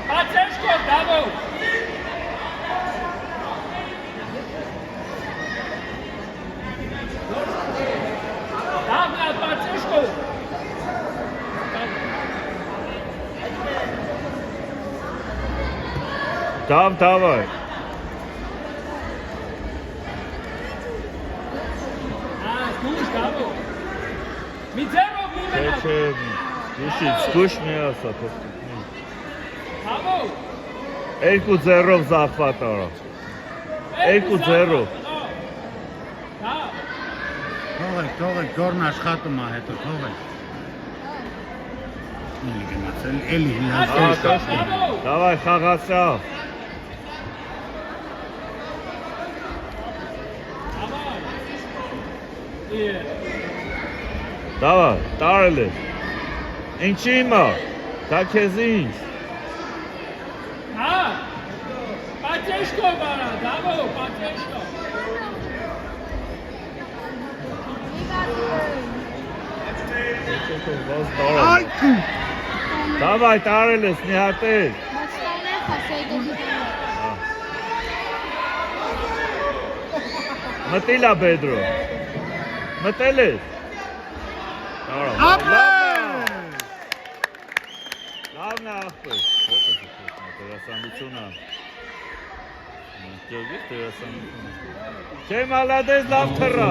Patrzeczko, dawał! Dawna, patrzeczko! Dawaj. Skúš, dawał! Mi zero výmena! Skúš mi аса postupne. Dawał! 2-0 захватара. 2-0. Թողեք, Գորն աշխատում է հետո, թողեք։ Էլի գնացել, էլի հնացել։ Давай, խաղացա։ Давай, տարել է։ Ինչի իմա, դա քեզ ինչ։ Հա, Patrzeczko bara, dawał, patrzeczko! Այ քու։ Давай, տարել ես, մի հատ է։ Մտիլ է Բեդրո։ Մտել ես։ Լավն է աղբեր։ Դերասանությունը։ Չէ, մալադես լավ թռա։